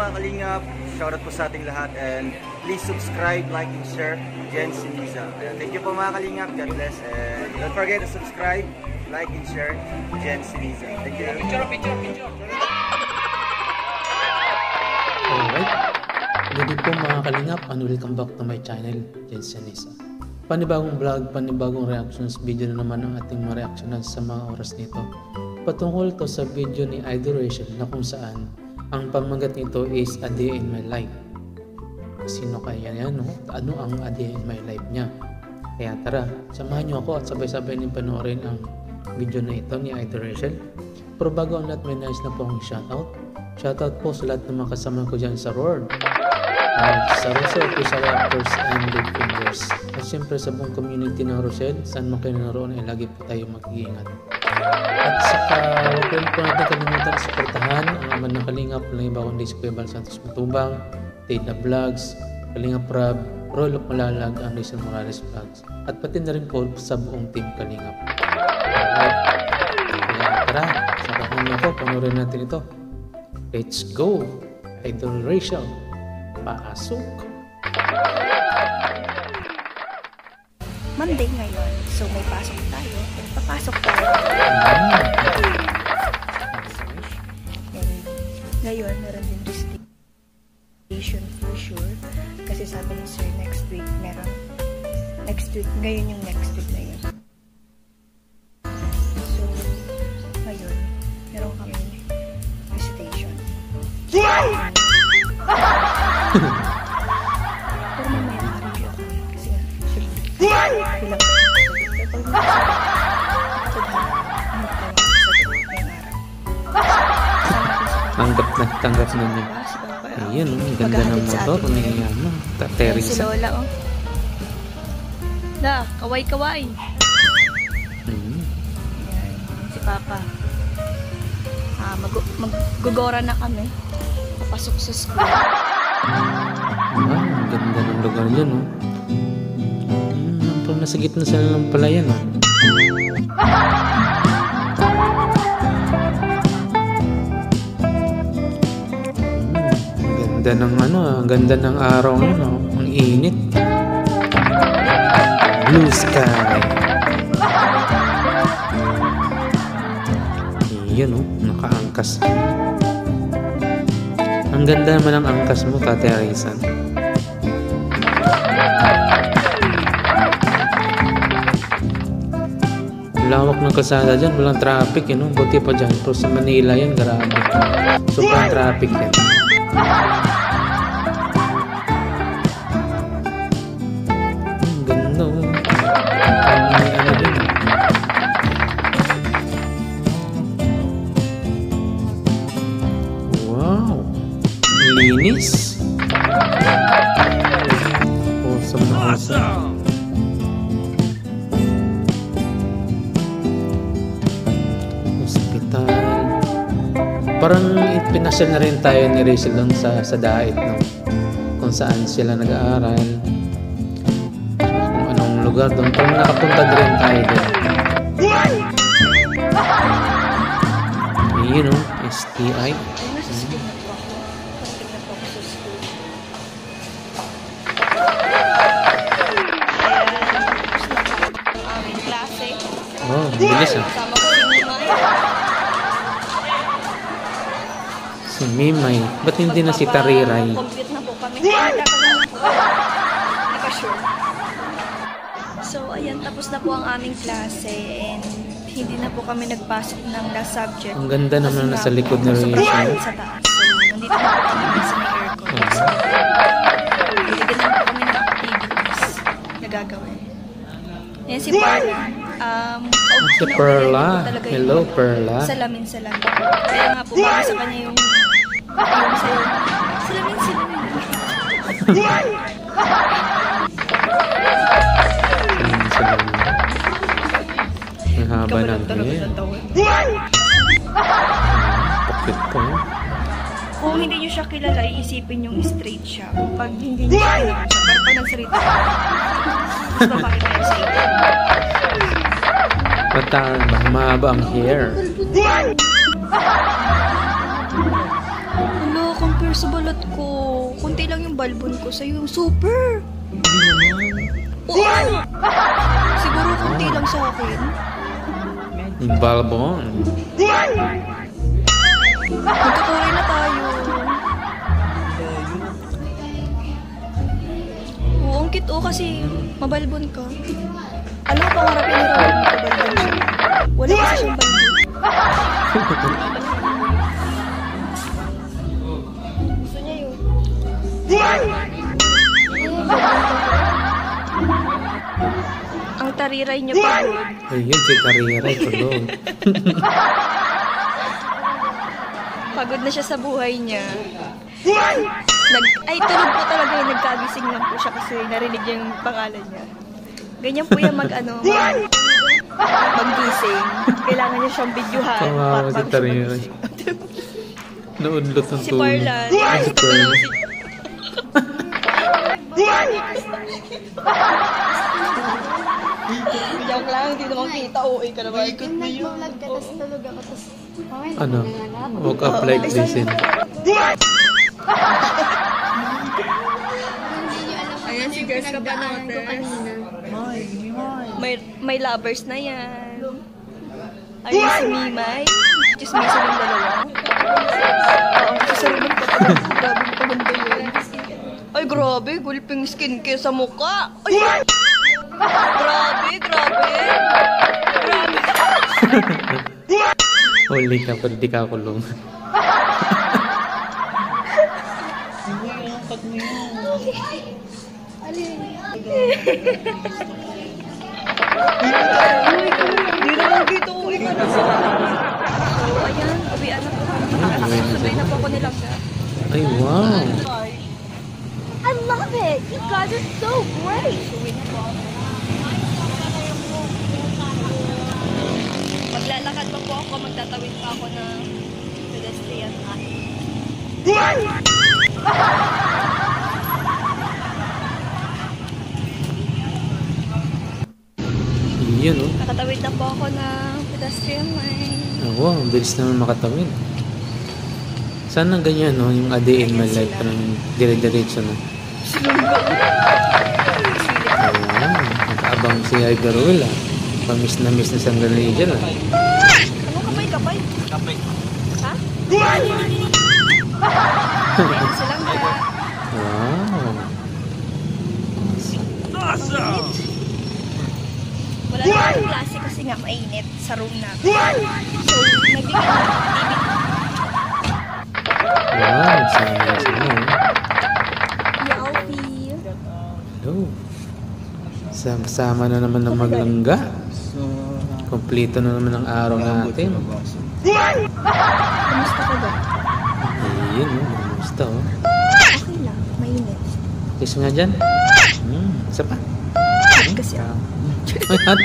mga kalingap, shoutout po sa ating lahat, and please subscribe, like, and share Jen Siniza. Thank you po mga kalingap, God bless, and don't forget to subscribe, like, and share Jen Siniza. Thank you. Picture. Alright, good po mga kalingap, and welcome back to my channel, Jen Siniza. Panibagong vlog, panibagong reactions video na naman ang ating mga reactionan sa mga oras nito. Patungkol to sa video ni Adoration na kung saan ang pamagat nito is A Day in My Life. Sino kaya yan, no? Ano ang A Day in My Life niya? Kaya tara, samahan niyo ako at sabay-sabay din panoorin ang video na ito ni Adoration. Pero bago ang lahat, may nice na po akong shoutout. Shoutout po sa lahat ng mga kasama ko dyan sa Roar. Sa Rosel Official Actors and Big Fingers. At siyempre sa buong community ng Rosel, saan man kayo naroon ay lagi po tayo mag-iingat. At saka huwag po natin kalimutan suportahan ang aman ng Kalingap, walang iba kundi si Kuya Bal Santos Matubang, Teda Vlogs, Kalingap Rab, Rolo Malalag, ang Rizal Morales Vlogs, at pati na rin po sa buong team Kalingap. Alright, kaya tara, sakahan niyo ako, panoorin natin ito. Let's go! Idol Rachel, pasok! Monday ngayon, so may pasok tayo. Papasok tayo. Ngayon, meron din recitation for sure. Kasi sabi ni Sir, next week meron. Next week, ngayon yung next week na yun. So, ngayon, meron kami recitation. Pero mamaya na-review ako. Kasi nga, bilang tanggap na niya. Ayun, ang ganda ng motor ni Teresa. Si Lola, oh. Da, kaway-kaway. Si Papa. Maggugora na kami. Papasok sa school. Ang ganda ng lugar dyan, oh. Parang nasa gitna sila ng palayan, oh. Ganda ng ganda ng araw, ang init. Blue sky. Iyon, oh, nakaangkas. Ang ganda naman ang angkas mo, Tate Arisan. Lawak ng kalsada dyan, walang traffic, no? Buti pa dyan. Pero sa Manila yan, grabe. Sobrang traffic yan. Ang ganda, oh. May ano din. Wow! Linis! Awesome na awesome! Parang ipinasal na rin tayo ni Rachel doon sa Dait, no? Kung saan sila nag-aaral, kung anong lugar doon. Parang nakapunta din tayo doon. Yun, no? STI. Oh, bilis, ah. Si Mimay. Ba't hindi na si Tariray? Compute na po kami. Nakasure. So, ayan. Tapos na po ang aming klase. And hindi na po kami nagpasok ng last subject. Ang ganda naman na sa likod na rin siya. Sa taas. So, nandito na po kami sa may aircon. Bigyan na po kami ng activities na gagawin. Ayan si Perla. Si Perla. Hello, Perla. Salamin. Kaya nga po kami sa kanya yung salamin. Ang haba natin. Bakit po? Kung hindi nyo siya kilala, iisipin yung straight siya. Pag hindi nyo siya kilala siya, pero pag nagsalita mas babae tayo sa ito. Patang, mahaba ang hair. Hello, compare sa balat ko. Kunti lang yung balbon ko. Sa'yo yung super. Hindi naman. Oo! Siguro kunti lang sa akin. Yung balbon. Magtutuloy na tayo. Oo, ang cute kasi mabalbon ka. Ano ang pangarap ni Raul na mabalbon siya? Wala kasi siyang balbon. Gusto niya yun. Ang tariray niya pagod. Ayun, si Karira, tulog. Pagod na siya sa buhay niya. Tulog po talaga yung nagkagising lang po siya kasi narinig niya yung pangalan niya. Ganyan po yung maggising. Kailangan niya siyang videohan. Kawawa si Karira. Naudlot ang Si tulog. Parlan. Ay, si Parlan. Joke lang, hindi naman kita. OA ka naman. Yung nag-vlog ka, tapos tulog ako, tapos mamaya Ano? nangangalap. Woke up like this in. Ayan si Girls ka pa Pinagdaanan ko kanina. May lovers na yan. Ayun si Mimay. Chismisan yung dalawa. Oo, sasarunan ka pa. Grabe yung paganda yun. Ay, grabe. Gulping skincare sa mukha. Ay! Grabe. Huli ka, pero di ka kulong. Hindi naman dito. Uwi ka na sa. So, ayan. Uwian na po. Nakakasabay na po ako nilangga. Ay, wow. I love it! You guys are so great! Uwi na po ako. Maglalakad pa po ako. Magtatawid pa ako ng pedestrian path. Yun, oh. Nakatawid na po ako ng pedestrian lane. Wow, ang bilis naman makatawid. Sana ganyan, no? Yung a day in my life, parang dire-diretso na. Ayan, nakaabang si Ivy Ruel, ah. Pamiss na sandali dyan, ah. Ano kapay? Kapay. Ha? Ayan silang ka. Wow. Wala naman yung klase kasi nga mainit sa room namin. So, nagbigay na TV. Wow, sana sila, oh. Yalfie. Hello. Sama na naman ng maglangga. Kompleto na naman ang araw natin. Kamusta ka ba? Ayun, oh. Kamusta, oh. Okay lang. Mainit. Kiss nga dyan. Isa pa. Kasi ako. Ay, hot.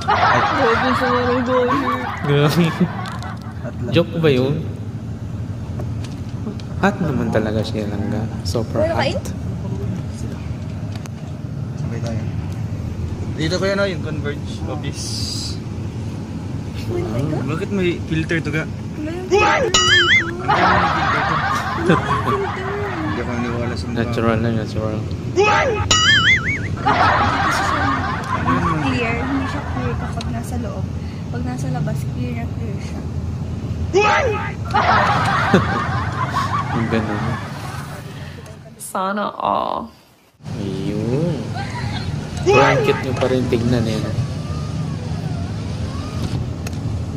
Grabe sa marang Grabe. Joke ba yun? Hot naman talaga siya langga. Super Pero kain? hot. Sabay tayo. Dito ko yan, yung Converge office. Bakit may filter to ga? Ang dami ng filter to. Hindi ako naniwala sa mukha. Natural na, natural. Clear. Hindi siya clear kapag nasa loob. Pag nasa labas, clear na clear siya. Ang ganun. Sana all. Ayun. Blanket nyo pa rin tignan eh. No?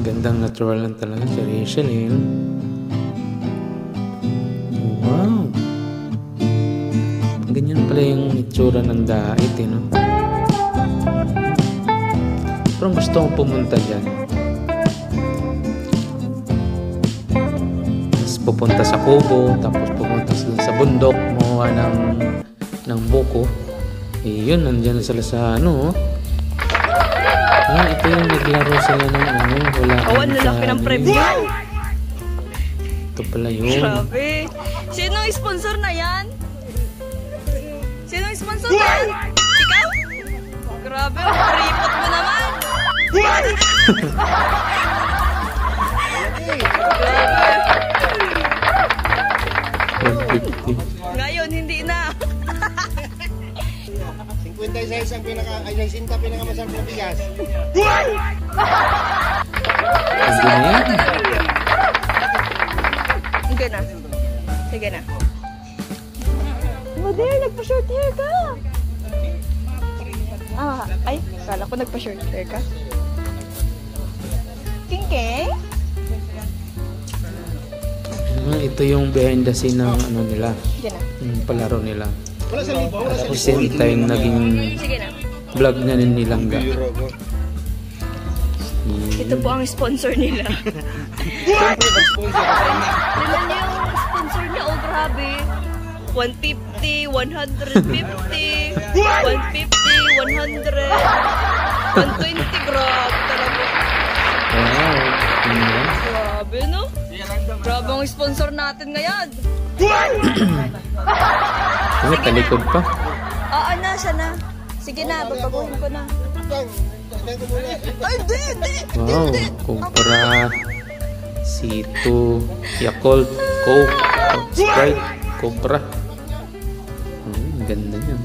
Gandang natural lang talaga si Rachel eh. No? Wow. Ganyan pala yung itsura ng dait eh. No? Pero gusto kong pumunta dyan. Tapos pupunta sa kubo, tapos pupunta sa bundok, makuha ng buko. Eh, yun, nandyan sila sa ano, oh. Ah, ito yung naglaro sila ng ano, wala. Ang lalaki ng premyo. Ito pala yun. Grabe. Sino ang sponsor na yan? Sino ang sponsor na yan? Ikaw? Grabe, ang ripot mo naman. Grabe. 56 ang ay 60 pinakamasarap na bigas. Hindi na yan. Sige na. Sige na. Mother, nagpa-short hair ka! Ay, kala ko nagpa-short hair ka. King-king? Ito yung behind the scene ng ano nila. Sige na. Yung palaro nila. Wala sa libo, wala sa libo. Kasi ito yung naging Sige na. vlog na nilangga. Ito po ang sponsor nila. Siyempre, mag-sponsor ka sa Tingnan niyo yung sponsor niya. Oh, grabe. 150, 150, 150, 100, 120. Grabe talaga. Wow. Grabe, no? Grabe ang sponsor natin ngayon. Ano, talikod pa? Oo na, siya na. Sige na, babaguhin ko na. Ay, hindi. Wow. Kumpara. C2. Yakult. Coke. Sprite. Cobra. Ganda niyan.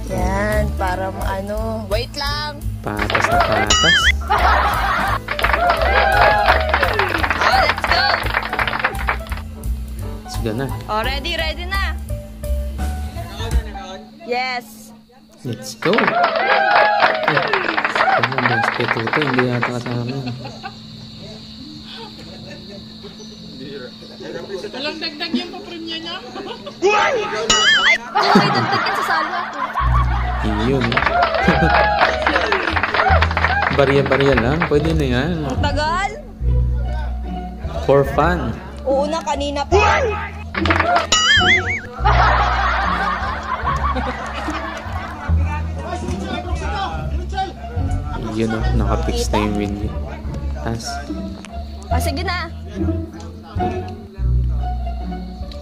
Yan, para ano. Wait lang. Patas na patas. Oh, let's go. Sige na. Oh, ready na. Yes. Let's go. Ano ba? Spetuto. Hindi yata kasama. Walang dagdag yung papremya niya. Ay, kung may dagdag yan, sasali ako. Iyon. Barya-barya lang. Pwede na yan. Ang tagal. For fun. Oo na, kanina pa. Yun o. Nakapix na yung windy. Tas. Sige na.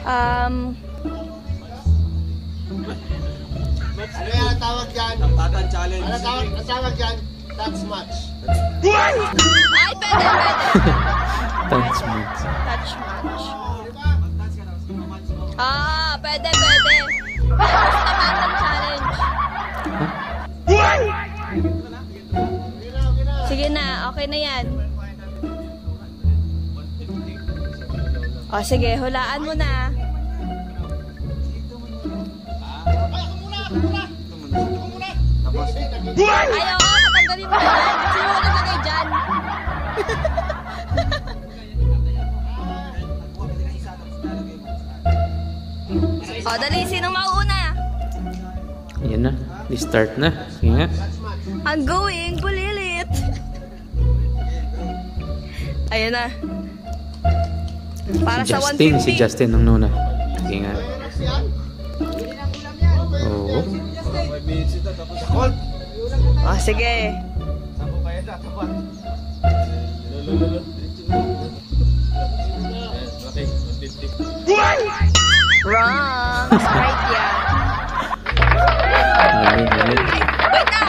Ano yan ang tawag dyan? Tatan challenge. Ano ang tawag dyan? Touch match. Ay, pwede. Touch moves. Touch match. Pwede. Basta button challenge. Sige na, okay na yan. O sige, hulaan mo na. Ay, oo, tatanggalin mo na yan. Sino mo naglagay dyan? O, dali, sinong mauna? Yan na. Start na. Sige nga. I'm going, bulilit. Ayun na. Para sa 150. Si Justin ang nuna. Sige nga. Oo. O, sige. Wrong. Sprite yan. Mali. Wait na!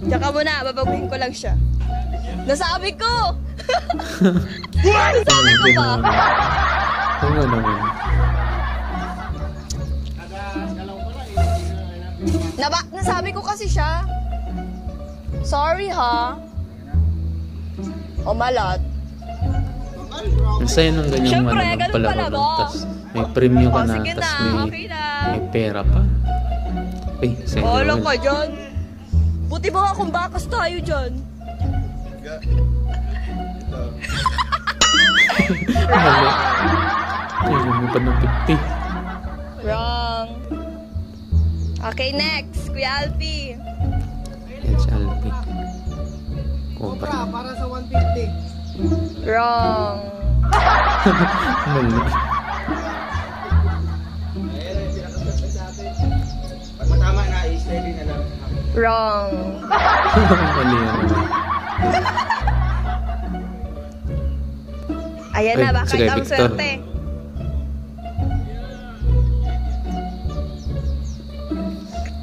Tsaka muna, babaguhin ko lang siya. Nasabi ko! Nasabi ko ba? Oo nga naman. Nasabi ko kasi siya. Sorry ha. O malat. Ang saya ng ganyang Siyempre, ano, ganun palaro pala lang. ba? Tas may premium ka O, na. sige Tas na, may, okay na. may pera pa. Ay, sa'yo Wala naman. ka dyan. Buti ba nga kung bakas tayo dyan? Ay, lumipad ng 50. Wrong. Okay, next. Kuya Alfie. Yan si Alpi. Cobra. Para sa 150. Wrong. Mali. Pag matama na, i-steady na lang. Wrong. Mali yan naman. Ayan Ay, na, bakit sige, ang Victor. swerte?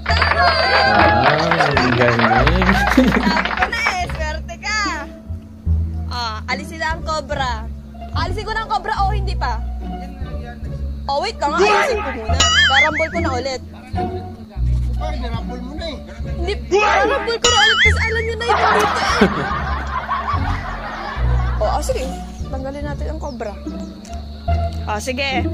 Wow, ang galing. Sabi ko na eh, swerte ka. ang cobra o hindi pa? Oh, wait lang. Ayusin ko muna. Karambol ko na ulit. Parang narapol mo na eh. Hindi, karambol ko na ulit kasi alam nyo na yun dito eh. Oh, sige. Tanggalin natin ang cobra. Oh, sige.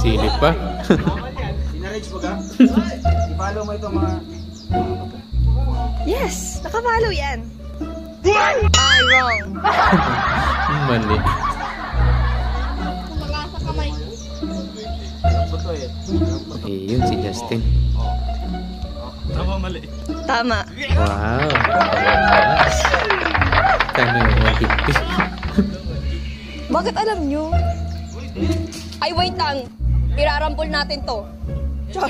Silip pa. Sinarage mo ka? I-follow mo itong mga... Yes! Nakapalo yan. Ay, wrong. Mali. Buto eh. Yun si Justin. Tama. Wow. Kano yung 150? Bakit alam nyo? Ay, wait lang. Irarampol natin to. Char.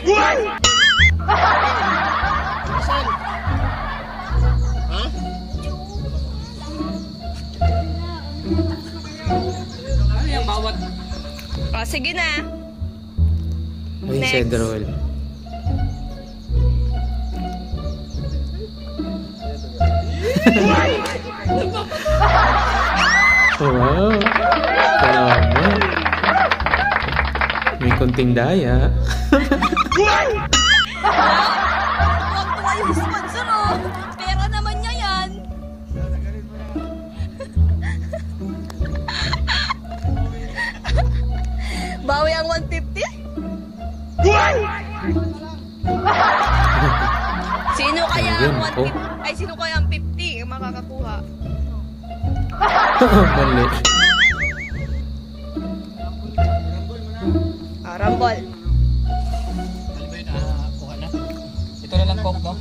Saan? Ha? Oh, sige na. Ay, Next. Cedrol. Wow. Tama. May konting daya. Tuwa yung sponsor, oh. Pera naman niya yan. Bawi ang 150? Sino kaya ang 150? Ay, sino kaya ang 50 ang makakakuha? Mali. Rambol. Ito na lang Coke, no?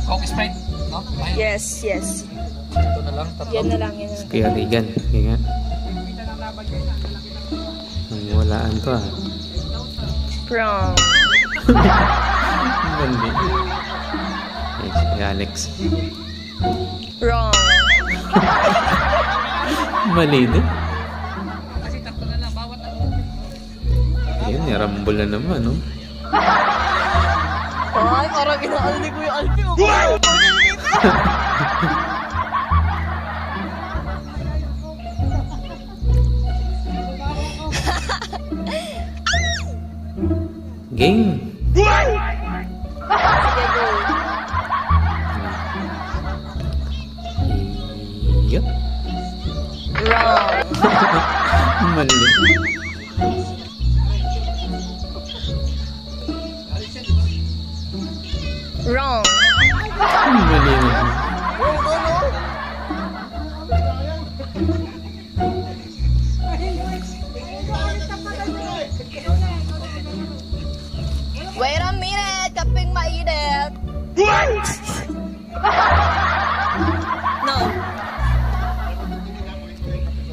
Coke Sprite, no? Ay, Yes, yes. ito na lang, tatlo. Yan na lang, yan na lang. Kaya Regan. Kaya nga. Walaan ko ah. From. Mali. Ay, si Alex. Wrong. Mali din. Kasi tatlo na lang, bawat ano. Ayun, nirambol na naman, no? Ay, parang inaaldi ko yung alpi. Game. Sige, go. Yup. Wrong. Mali. Wrong. Mali na. Wait a minute, kaping mainit. No.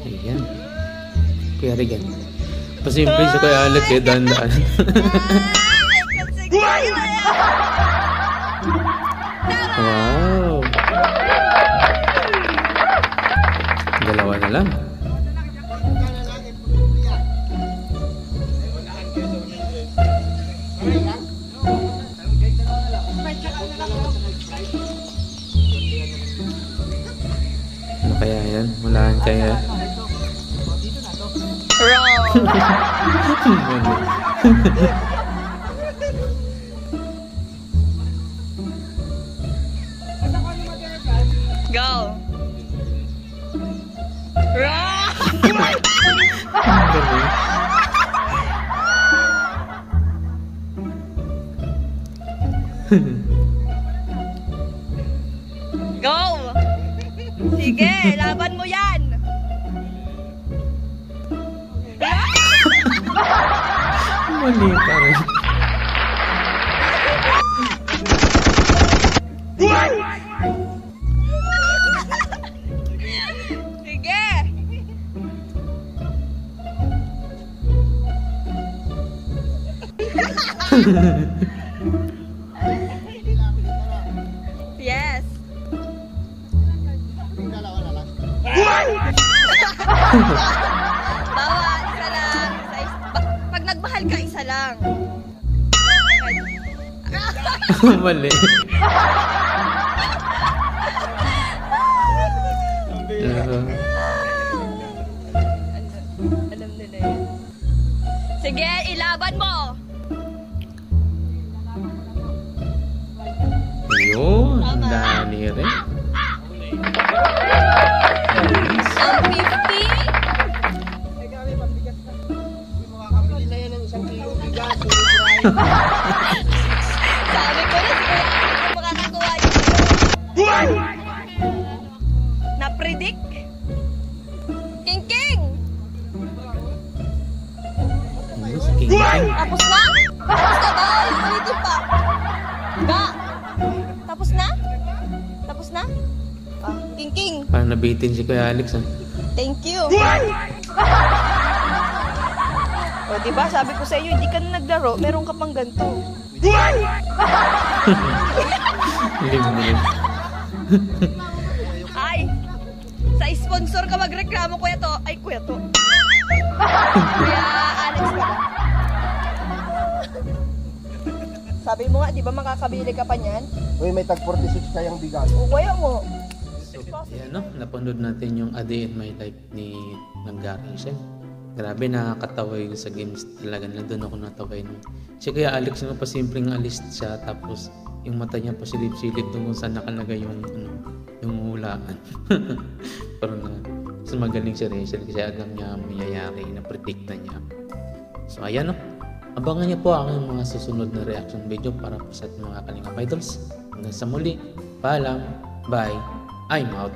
Ayan. Kuya Regan. Pasimple siya kay Alex eh, daan-daan. Wow. Dalawa na lang. Ano kaya yan? Walaan kaya. Wrong. Go. Wrong. Go. Sige, laban mo yan. Mali pa rin. Sige. Yes. Bawal, isa lang. Pag nagmahal ka, isa lang. Mali. Alam nila yun. Sige, ilaban mo! Yun, ang dali rin. Ang 50? Makakabili na yan ng 1 kilo bigas. Sabi ko na, siguro ako makakakuha yun. Na-predict? King! Ano si King King? Tapos na? Tapos na ba? Ulitin pa. Ga! Tapos na? Tapos na? Ah, King. Parang nabitin si Kuya Alex, ah. Thank you. O, diba? Sabi ko sa iyo, hindi ka na naglaro, meron ka pang ganito. Lim. Ay! Sa sponsor ka magreklamo, Kuya to. Ay, Kuya to. Kuya Alex ka ba? Sabi mo nga, di ba makakabili ka pa niyan? Uy, may tag 46 kayang bigas. O, kaya mo. Ayan, no? Napanood natin yung A Day in My Life ni Nanggarisel. Grabe, nakakatawa yung sa games talaga. Doon ako natawa yun. Si Kuya Alex nga pa simpleng alist siya, tapos yung mata niya pa silip-silip doon kung saan nakalagay yung hulaan. Pero mas magaling si Rachel kasi alam niya mayayari na predict na niya. So ayan, no? Abangan niyo po ang mga susunod na reaction video para po sa ating mga Kalingap Idols. Hanggang sa muli, paalam, bye, I'm out.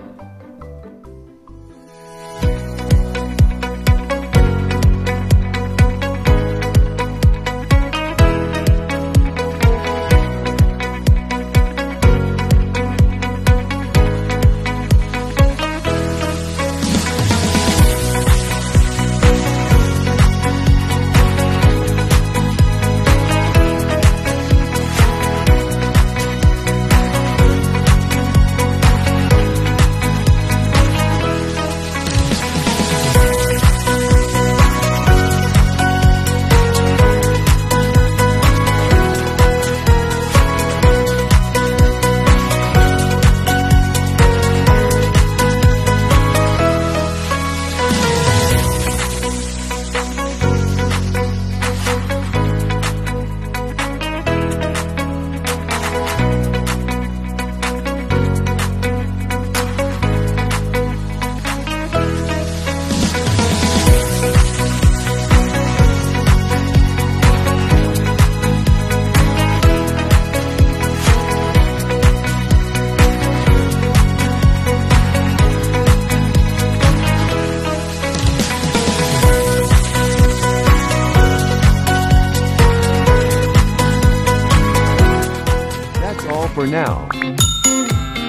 For now.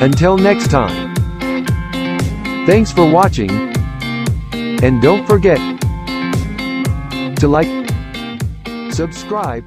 Until next time. Thanks for watching. And don't forget to like, subscribe,